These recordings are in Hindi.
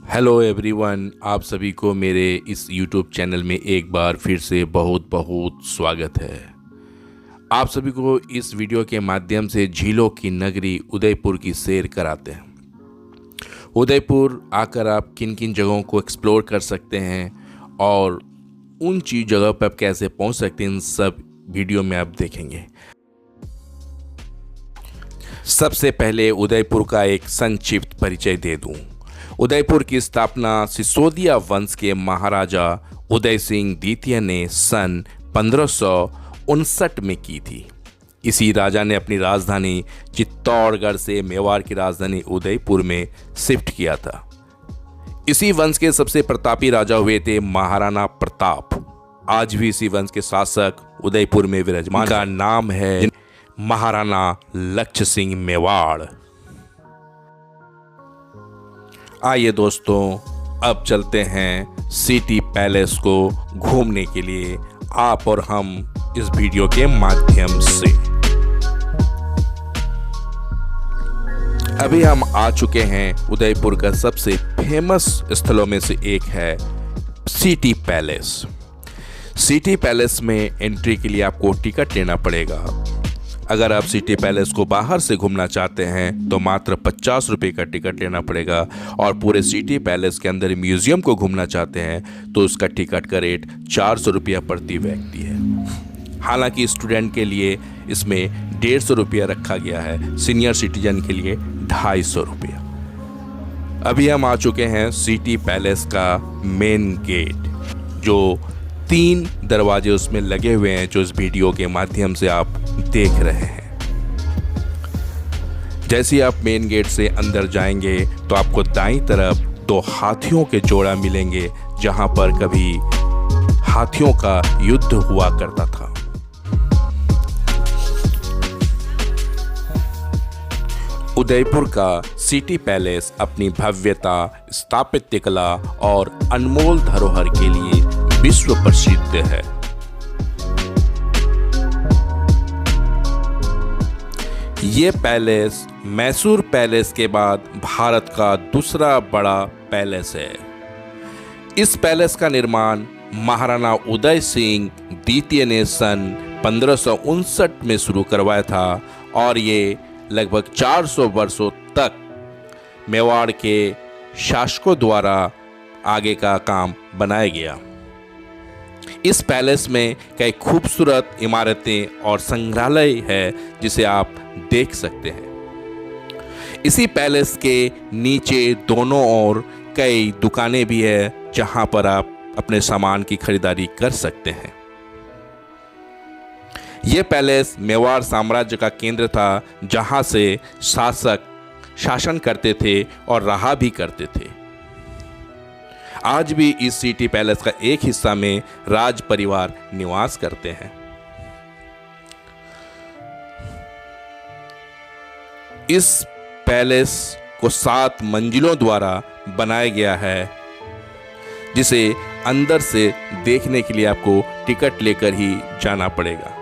हेलो एवरीवन, आप सभी को मेरे इस यूट्यूब चैनल में एक बार फिर से बहुत बहुत स्वागत है। आप सभी को इस वीडियो के माध्यम से झीलों की नगरी उदयपुर की सैर कराते हैं। उदयपुर आकर आप किन किन जगहों को एक्सप्लोर कर सकते हैं और उन जगह पर आप कैसे पहुंच सकते हैं, इन सब वीडियो में आप देखेंगे। सबसे पहले उदयपुर का एक संक्षिप्त परिचय दे दूं। उदयपुर की स्थापना सिसोदिया वंश के महाराजा उदय सिंह द्वितीय ने सन 1559 में की थी। इसी राजा ने अपनी राजधानी चित्तौड़गढ़ से मेवाड़ की राजधानी उदयपुर में शिफ्ट किया था। इसी वंश के सबसे प्रतापी राजा हुए थे महाराणा प्रताप। आज भी इसी वंश के शासक उदयपुर में विराजमान। का नाम है महाराणा लक्ष्य सिंह मेवाड़। आइए दोस्तों, अब चलते हैं सिटी पैलेस को घूमने के लिए, आप और हम इस वीडियो के माध्यम से। अभी हम आ चुके हैं उदयपुर का सबसे फेमस स्थलों में से एक है सिटी पैलेस। सिटी पैलेस में एंट्री के लिए आपको टिकट लेना पड़ेगा। अगर आप सिटी पैलेस को बाहर से घूमना चाहते हैं तो मात्र 50 रुपये का टिकट लेना पड़ेगा, और पूरे सिटी पैलेस के अंदर म्यूजियम को घूमना चाहते हैं तो उसका टिकट का रेट 400 रुपया प्रति व्यक्ति है। हालांकि स्टूडेंट के लिए इसमें 150 रुपया रखा गया है, सीनियर सिटीजन के लिए 250 रुपया। अभी हम आ चुके हैं सिटी पैलेस का मेन गेट, जो 3 दरवाजे उसमें लगे हुए हैं, जो इस वीडियो के माध्यम से आप देख रहे हैं। जैसे ही आप मेन गेट से अंदर जाएंगे तो आपको दाईं तरफ 2 हाथियों के जोड़ा मिलेंगे, जहां पर कभी हाथियों का युद्ध हुआ करता था। उदयपुर का सिटी पैलेस अपनी भव्यता, स्थापत्य कला और अनमोल धरोहर के लिए विश्व प्रसिद्ध है। ये पैलेस मैसूर पैलेस के बाद भारत का दूसरा बड़ा पैलेस है। इस पैलेस का निर्माण महाराणा उदय सिंह द्वितीय ने सन 1559 में शुरू करवाया था, और ये लगभग 400 वर्षों तक मेवाड़ के शासकों द्वारा आगे का काम बनाया गया। इस पैलेस में कई खूबसूरत इमारतें और संग्रहालय है जिसे आप देख सकते हैं। इसी पैलेस के नीचे दोनों ओर कई दुकानें भी है, जहां पर आप अपने सामान की खरीदारी कर सकते हैं। यह पैलेस मेवाड़ साम्राज्य का केंद्र था, जहां से शासक शासन करते थे और रहा भी करते थे। आज भी इस सिटी पैलेस का एक हिस्सा में राज परिवार निवास करते हैं। इस पैलेस को 7 मंजिलों द्वारा बनाया गया है, जिसे अंदर से देखने के लिए आपको टिकट लेकर ही जाना पड़ेगा।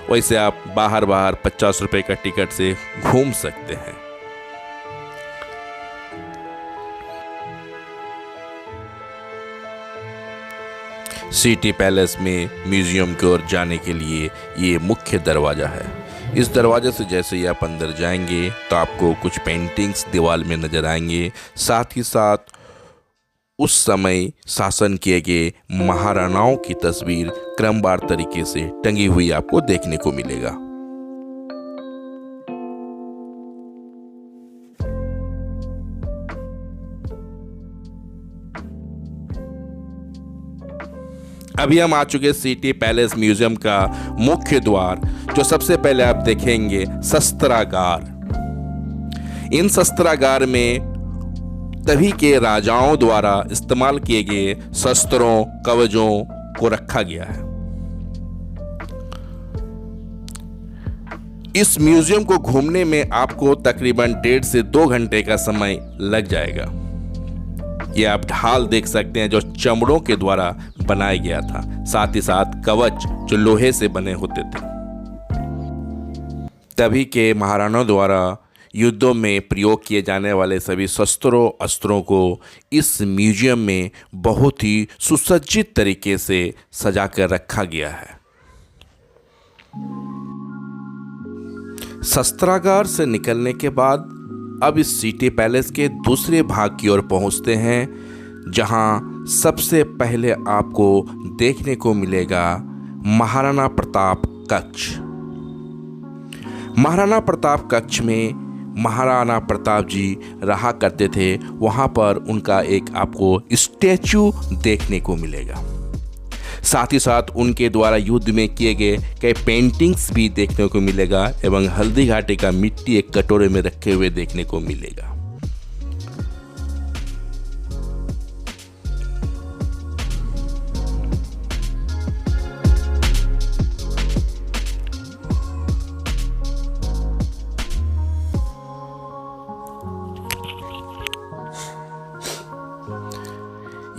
वैसे आप बाहर 50 रुपए का टिकट से घूम सकते हैं। सिटी पैलेस में म्यूजियम की ओर जाने के लिए ये मुख्य दरवाज़ा है। इस दरवाजे से जैसे ही आप अंदर जाएंगे तो आपको कुछ पेंटिंग्स दीवार में नजर आएंगे। साथ ही साथ उस समय शासन किए गए महाराणाओं की तस्वीर क्रमवार तरीके से टंगी हुई आपको देखने को मिलेगा। अभी हम आ चुके सिटी पैलेस म्यूजियम का मुख्य द्वार, जो सबसे पहले आप देखेंगे शस्त्रागार। इन शस्त्रागार में तभी के राजाओं द्वारा इस्तेमाल किए गए शस्त्रों, कवचों को रखा गया है। इस म्यूजियम को घूमने में आपको तकरीबन 1.5 से 2 घंटे का समय लग जाएगा। ये आप ढाल देख सकते हैं, जो चमड़ों के द्वारा बनाया गया था। साथ ही साथ कवच जो लोहे से बने होते थे। तभी के महाराणाओं द्वारा युद्धों में प्रयोग किए जाने वाले सभी शस्त्रों अस्त्रों को इस म्यूजियम में बहुत ही सुसज्जित तरीके से सजा कर रखा गया है। शस्त्रागार से निकलने के बाद अब इस सिटी पैलेस के दूसरे भाग की ओर पहुंचते हैं, जहां सबसे पहले आपको देखने को मिलेगा महाराणा प्रताप कक्ष। महाराणा प्रताप कक्ष में महाराणा प्रताप जी रहा करते थे, वहाँ पर उनका एक आपको स्टैचू देखने को मिलेगा। साथ ही साथ उनके द्वारा युद्ध में किए गए कई पेंटिंग्स भी देखने को मिलेगा एवं हल्दी घाटी का मिट्टी एक कटोरे में रखे हुए देखने को मिलेगा।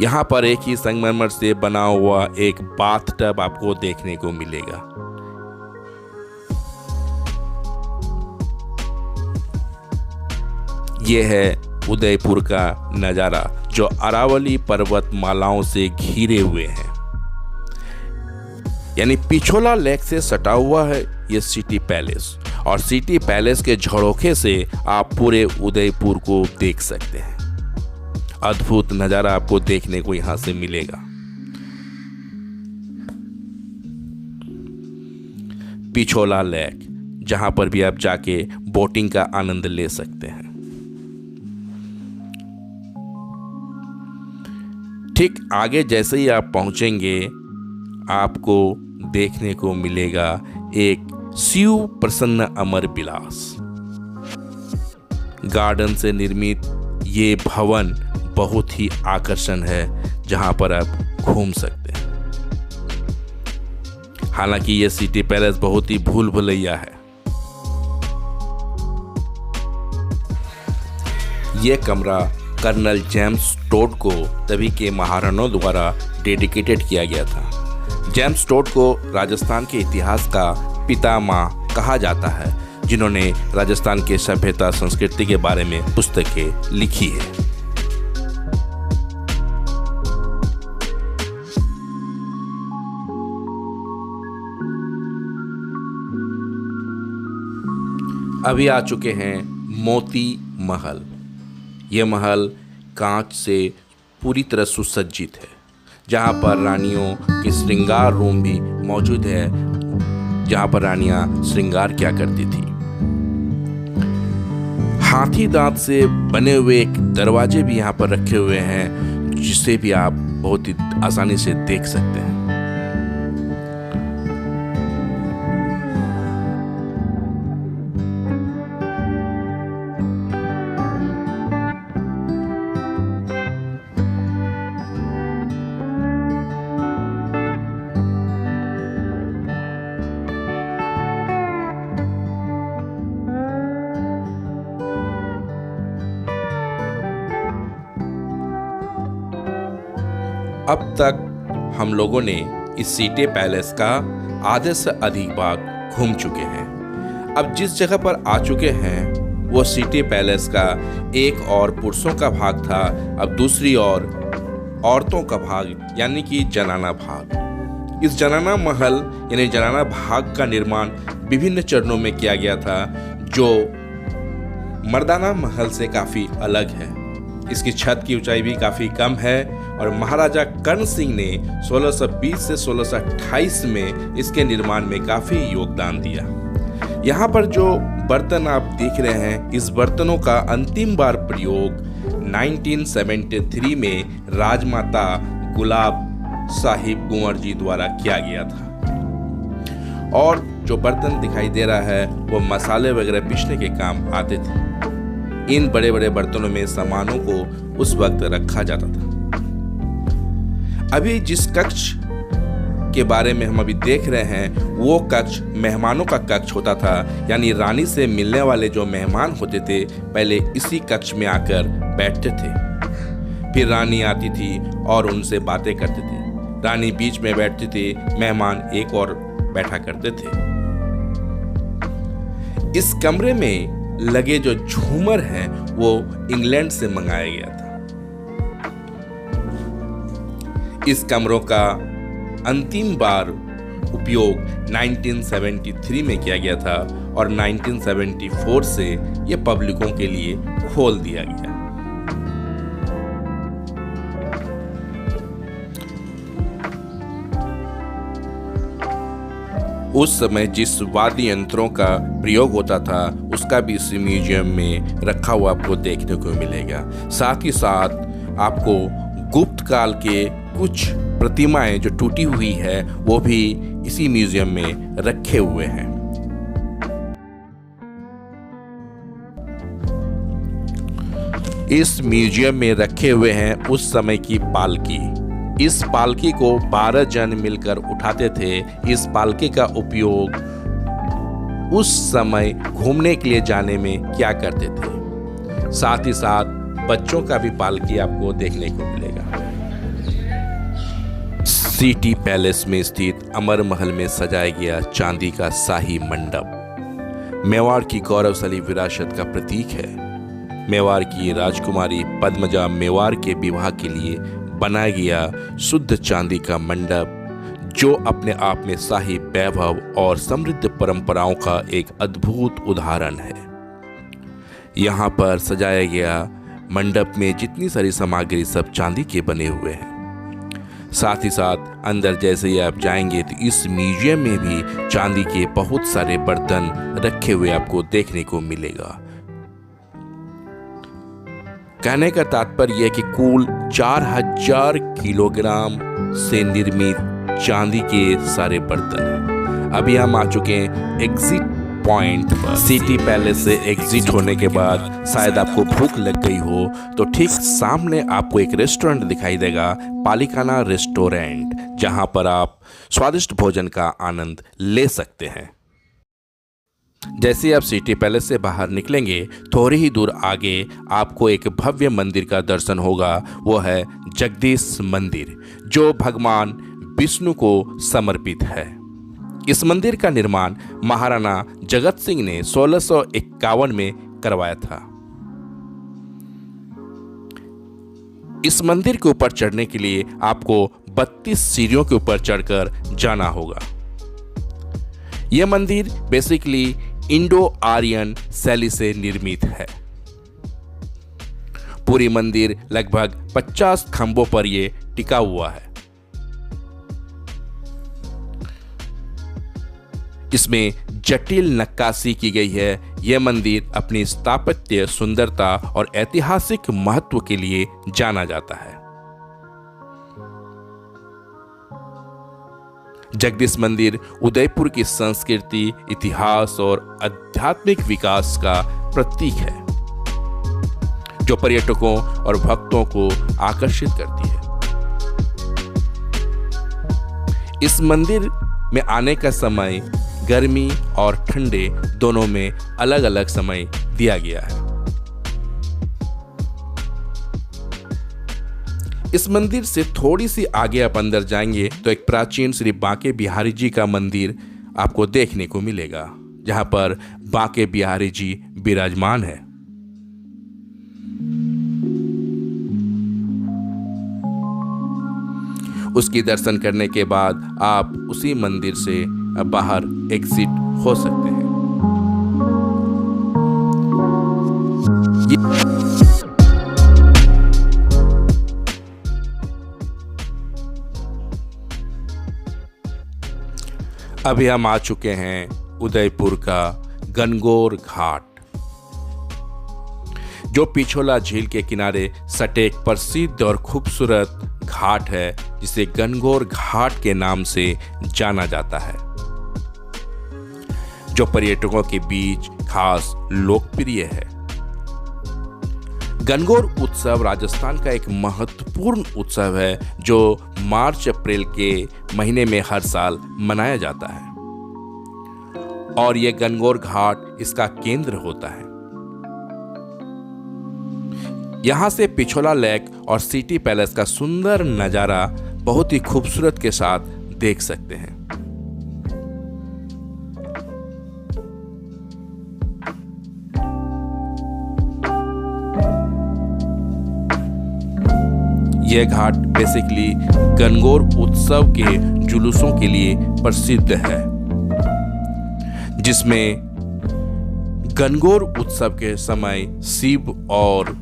यहाँ पर एक ही संगमरमर से बना हुआ एक बाथटब आपको देखने को मिलेगा। यह है उदयपुर का नज़ारा, जो अरावली पर्वतमालाओं से घिरे हुए हैं। यानी पिछोला लेक से सटा हुआ है यह सिटी पैलेस, और सिटी पैलेस के झरोखे से आप पूरे उदयपुर को देख सकते हैं। अद्भुत नज़ारा आपको देखने को यहाँ से मिलेगा। पिछोला लेक, जहाँ पर भी आप जाके बोटिंग का आनंद ले सकते हैं। ठीक आगे जैसे ही आप पहुँचेंगे, आपको देखने को मिलेगा एक शिव प्रसन्न अमर विलास। गार्डन से निर्मित ये भवन बहुत ही आकर्षण है, जहां पर आप घूम सकते हैं। हालांकि यह सिटी पैलेस बहुत ही भूल भुलैया है। यह कमरा कर्नल जेम्स टोड को तभी के महाराणाओं द्वारा डेडिकेटेड किया गया था। जेम्स टोड को राजस्थान के इतिहास का पितामह कहा जाता है, जिन्होंने राजस्थान के सभ्यता संस्कृति के बारे में पुस्तकें लिखी है। अभी आ चुके हैं मोती महल। यह महल कांच से पूरी तरह सुसज्जित है, जहां पर रानियों के श्रृंगार रूम भी मौजूद है, जहां पर रानियां श्रृंगार किया करती थी। हाथी दांत से बने हुए एक दरवाजे भी यहाँ पर रखे हुए हैं, जिसे भी आप बहुत ही आसानी से देख सकते हैं। अब तक हम लोगों ने इस सिटी पैलेस का आधे से अधिक भाग घूम चुके हैं। अब जिस जगह पर आ चुके हैं वो सिटी पैलेस का एक और पुरुषों का भाग था, अब दूसरी ओर औरतों का भाग यानी कि जनाना भाग। इस जनाना महल यानी जनाना भाग का निर्माण विभिन्न चरणों में किया गया था, जो मर्दाना महल से काफ़ी अलग है। इसकी छत की ऊंचाई भी काफ़ी कम है और महाराजा कर्ण सिंह ने 1620 से 1628 में इसके निर्माण में काफ़ी योगदान दिया। यहाँ पर जो बर्तन आप देख रहे हैं, इस बर्तनों का अंतिम बार प्रयोग 1973 में राजमाता गुलाब साहिब कुंवर जी द्वारा किया गया था। और जो बर्तन दिखाई दे रहा है वो मसाले वगैरह पीसने के काम आते थे। इन बड़े बड़े बर्तनों में सामानों को उस वक्त रखा जाता था। अभी जिस कक्ष के बारे में हम अभी देख रहे हैं वो कक्ष मेहमानों का कक्ष होता था, यानी रानी से मिलने वाले जो मेहमान होते थे पहले इसी कक्ष में आकर बैठते थे। फिर रानी आती थी और उनसे बातें करते थे। रानी बीच में बैठती थी, मेहमान एक और बैठा करते थे। इस कमरे में लगे जो झूमर है वो इंग्लैंड से मंगाया गया था। इस कमरों का अंतिम बार उपयोग 1973 में किया गया था और 1974 से ये पब्लिकों के लिए खोल दिया गया। उस समय जिस वाद्य यंत्रों का प्रयोग होता था उसका भी इस म्यूजियम में रखा हुआ आपको देखने को मिलेगा। साथ ही साथ आपको गुप्त काल के कुछ प्रतिमाएं जो टूटी हुई है वो भी इसी म्यूजियम में रखे हुए हैं। इस म्यूजियम में रखे हुए हैं उस समय की पालकी। इस पालकी को 12 जन मिलकर उठाते थे। इस पालकी का उपयोग उस समय घूमने के लिए जाने में क्या करते थे। साथ ही साथ बच्चों का भी पालकी आपको देखने को मिलेगा। सिटी पैलेस में स्थित अमर महल में सजाया गया चांदी का शाही मंडप मेवाड़ की गौरवशाली विरासत का प्रतीक है। मेवाड़ की राजकुमारी पद्मजा मेवाड़ के विवाह के लिए बनाया गया शुद्ध चांदी का मंडप जो अपने आप में शाही वैभव और समृद्ध परंपराओं का एक अद्भुत उदाहरण है। यहाँ पर सजाया गया मंडप में जितनी सारी सामग्री सब चांदी के बने हुए हैं। साथ ही साथ अंदर जैसे ही आप जाएंगे तो इस म्यूजियम में भी चांदी के बहुत सारे बर्तन रखे हुए आपको देखने को मिलेगा। कहने का तात्पर्य यह कि कुल 4000 किलोग्राम से निर्मित चांदी के सारे बर्तन हैं। अभी हम आ चुके हैं एग्जिट पॉइंट पर। सिटी पैलेस से एग्जिट होने के बाद शायद आपको भूख लग गई हो तो ठीक सामने आपको एक रेस्टोरेंट दिखाई देगा, पालिकाना रेस्टोरेंट, जहां पर आप स्वादिष्ट भोजन का आनंद ले सकते हैं। जैसे आप सिटी पैलेस से बाहर निकलेंगे थोड़ी ही दूर आगे आपको एक भव्य मंदिर का दर्शन होगा। वो है जगदीश मंदिर जो भगवान विष्णु को समर्पित है। इस मंदिर का निर्माण महाराणा जगत सिंह ने 1651 में करवाया था। इस मंदिर के ऊपर चढ़ने के लिए आपको 32 सीढ़ियों के ऊपर चढ़कर जाना होगा। यह मंदिर बेसिकली इंडो आर्यन शैली से निर्मित है। पूरी मंदिर लगभग 50 खंभों पर यह टिका हुआ है। इसमें जटिल नक्काशी की गई है। यह मंदिर अपनी स्थापत्य सुंदरता और ऐतिहासिक महत्व के लिए जाना जाता है। जगदीश मंदिर उदयपुर की संस्कृति, इतिहास और आध्यात्मिक विकास का प्रतीक है जो पर्यटकों और भक्तों को आकर्षित करती है। इस मंदिर में आने का समय गर्मी और ठंडे दोनों में अलग अलग समय दिया गया है। इस मंदिर से थोड़ी सी आगे आप अंदर जाएंगे तो एक प्राचीन श्री बांके बिहारी जी का मंदिर आपको देखने को मिलेगा, जहां पर बांके बिहारी जी विराजमान है। उसकी दर्शन करने के बाद आप उसी मंदिर से बाहर एग्जिट हो सकते हैं। अभी हम आ चुके हैं उदयपुर का गणगौर घाट, जो पिछोला झील के किनारे सटे एक प्रसिद्ध और खूबसूरत घाट है जिसे गणगौर घाट के नाम से जाना जाता है, जो पर्यटकों के बीच खास लोकप्रिय है। गणगौर उत्सव राजस्थान का एक महत्वपूर्ण उत्सव है जो मार्च अप्रैल के महीने में हर साल मनाया जाता है और यह गणगौर घाट इसका केंद्र होता है। यहां से पिछोला लेक और सिटी पैलेस का सुंदर नजारा बहुत ही खूबसूरत के साथ देख सकते हैं। यह घाट बेसिकली गणगौर उत्सव के जुलूसों के लिए प्रसिद्ध है, जिसमें गणगौर उत्सव के समय शिव और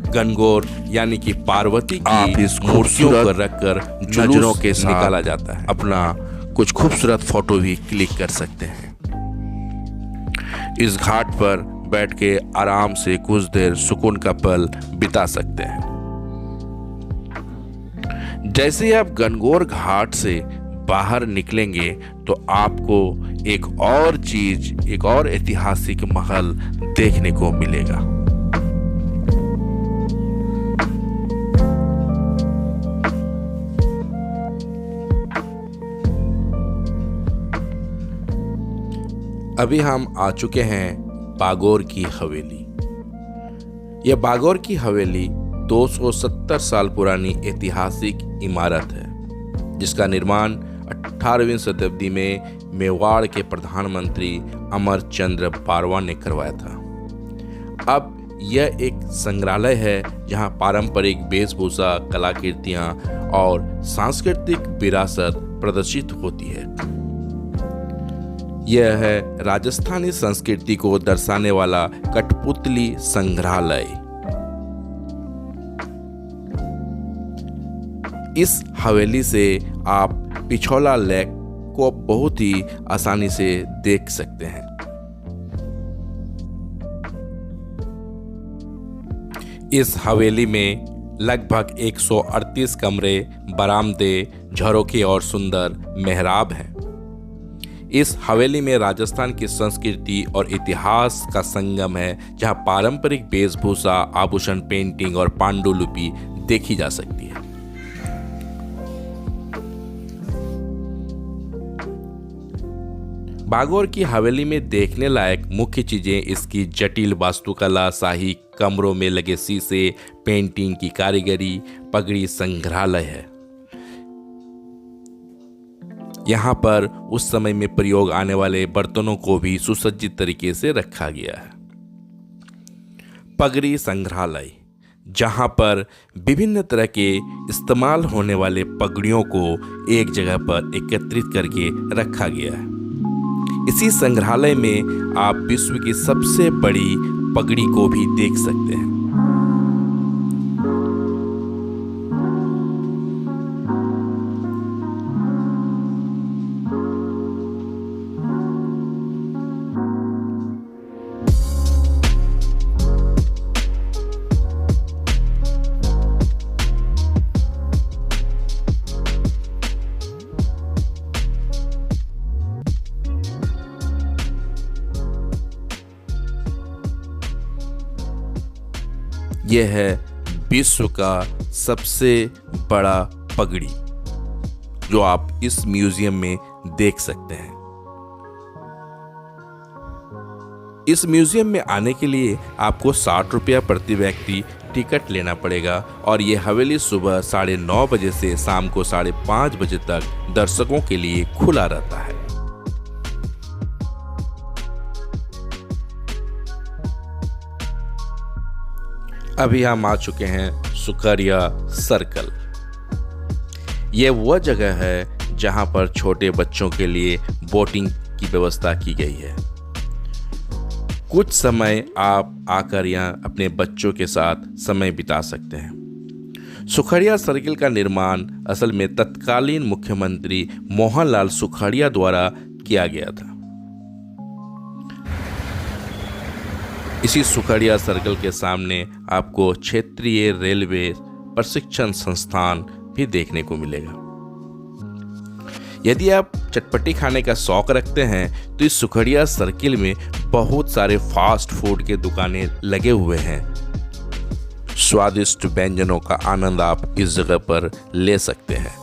गणगौर यानी कि पार्वती की मूर्तियों पर रखकर जुलूस के साथ निकाला जाता है। अपना कुछ खूबसूरत फोटो भी क्लिक कर सकते हैं। इस घाट पर बैठ के आराम से कुछ देर सुकून का पल बिता सकते हैं। जैसे ही आप गणगौर घाट से बाहर निकलेंगे तो आपको एक और ऐतिहासिक महल देखने को मिलेगा। अभी हम आ चुके हैं बागौर की हवेली। यह बागौर की हवेली 270 साल पुरानी ऐतिहासिक इमारत है, जिसका निर्माण 18वीं शताब्दी में मेवाड़ के प्रधानमंत्री अमरचंद्र बारवा ने करवाया था। अब यह एक संग्रहालय है जहां पारंपरिक वेशभूषा, कलाकृतियां और सांस्कृतिक विरासत प्रदर्शित होती है। यह है राजस्थानी संस्कृति को दर्शाने वाला कठपुतली संग्रहालय। इस हवेली से आप पिछोला लेक को बहुत ही आसानी से देख सकते हैं। इस हवेली में लगभग 138 कमरे, बरामदे, झरोखे और सुंदर मेहराब हैं। इस हवेली में राजस्थान की संस्कृति और इतिहास का संगम है, जहां पारंपरिक वेशभूषा, आभूषण, पेंटिंग और पांडुलिपि देखी जा सकती है। बागौर की हवेली में देखने लायक मुख्य चीजें इसकी जटिल वास्तुकला, शाही कमरों में लगे शीशे, पेंटिंग की कारीगरी, पगड़ी संग्रहालय है। यहाँ पर उस समय में प्रयोग आने वाले बर्तनों को भी सुसज्जित तरीके से रखा गया है। पगड़ी संग्रहालय, जहाँ पर विभिन्न तरह के इस्तेमाल होने वाले पगड़ियों को एक जगह पर एकत्रित करके रखा गया है। इसी संग्रहालय में आप विश्व की सबसे बड़ी पगड़ी को भी देख सकते हैं। यह है विश्व का सबसे बड़ा पगड़ी, जो आप इस म्यूजियम में देख सकते हैं। इस म्यूजियम में आने के लिए आपको 60 रुपया प्रति व्यक्ति टिकट लेना पड़ेगा और यह हवेली सुबह 9:30 बजे से शाम को 5:30 बजे तक दर्शकों के लिए खुला रहता है। अभी हम आ चुके हैं सुखरिया सर्कल। यह वह जगह है जहां पर छोटे बच्चों के लिए बोटिंग की व्यवस्था की गई है। कुछ समय आप आकर यहाँ अपने बच्चों के साथ समय बिता सकते हैं। सुखड़िया सर्किल का निर्माण असल में तत्कालीन मुख्यमंत्री मोहनलाल सुखड़िया द्वारा किया गया था। इसी सुखड़िया सर्कल के सामने आपको क्षेत्रीय रेलवे प्रशिक्षण संस्थान भी देखने को मिलेगा। यदि आप चटपटी खाने का शौक रखते हैं तो इस सुखड़िया सर्किल में बहुत सारे फास्ट फूड के दुकानें लगे हुए हैं। स्वादिष्ट व्यंजनों का आनंद आप इस जगह पर ले सकते हैं।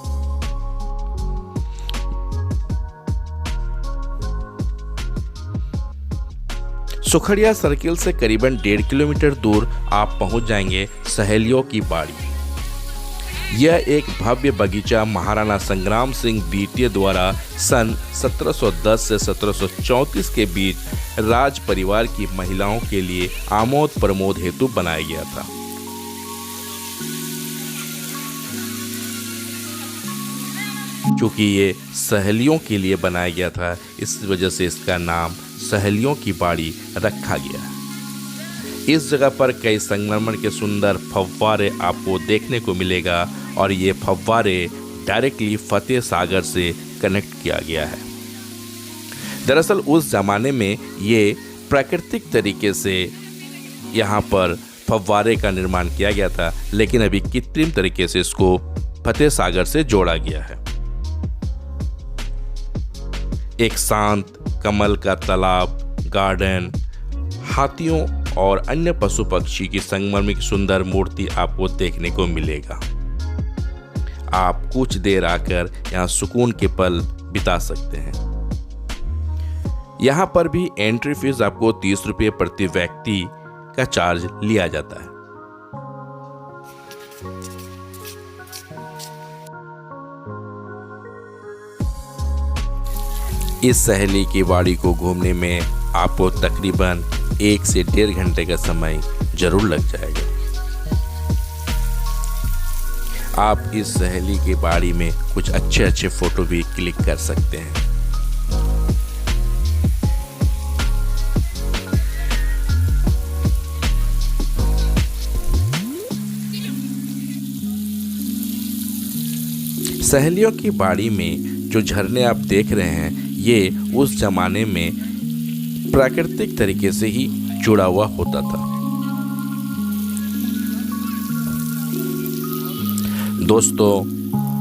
सुखड़िया सर्किल से करीबन 1.5 किलोमीटर दूर आप पहुंच जाएंगे सहेलियों की बाड़ी। यह एक भव्य बगीचा महाराणा संग्राम सिंह द्वितीय द्वारा सन 1710 से 1734 के बीच राज परिवार की महिलाओं के लिए आमोद प्रमोद हेतु बनाया गया था। क्योंकि ये सहेलियों के लिए बनाया गया था, इस वजह से इसका नाम सहेलियों की बाड़ी रखा गया। इस जगह पर कई संगमरमर के सुंदर फव्वारे आपको देखने को मिलेगा और ये फव्वारे डायरेक्टली फतेह सागर से कनेक्ट किया गया है। दरअसल उस ज़माने में ये प्राकृतिक तरीके से यहाँ पर फव्वारे का निर्माण किया गया था, लेकिन अभी कृत्रिम तरीके से इसको फतेह सागर से जोड़ा गया है। एक शांत कमल का तालाब, गार्डन, हाथियों और अन्य पशु पक्षी की संगमरमर की सुंदर मूर्ति आपको देखने को मिलेगा। आप कुछ देर आकर यहाँ सुकून के पल बिता सकते हैं। यहाँ पर भी एंट्री फीस आपको 30 रुपये प्रति व्यक्ति का चार्ज लिया जाता है। इस सहेली की बाड़ी को घूमने में आपको तकरीबन 1 से 1.5 घंटे का समय जरूर लग जाएगा। आप इस सहेली की बाड़ी में कुछ अच्छे फोटो भी क्लिक कर सकते हैं। सहेलियों की बाड़ी में जो झरने आप देख रहे हैं, ये उस जमाने में प्राकृतिक तरीके से ही जुड़ा हुआ होता था। दोस्तों,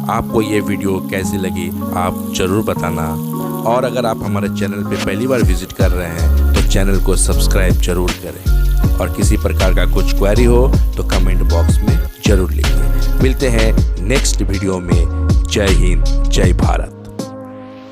आपको ये वीडियो कैसी लगी आप ज़रूर बताना, और अगर आप हमारे चैनल पे पहली बार विजिट कर रहे हैं तो चैनल को सब्सक्राइब जरूर करें, और किसी प्रकार का कुछ क्वेरी हो तो कमेंट बॉक्स में ज़रूर लिखिए। मिलते हैं नेक्स्ट वीडियो में। जय हिंद, जय भारत।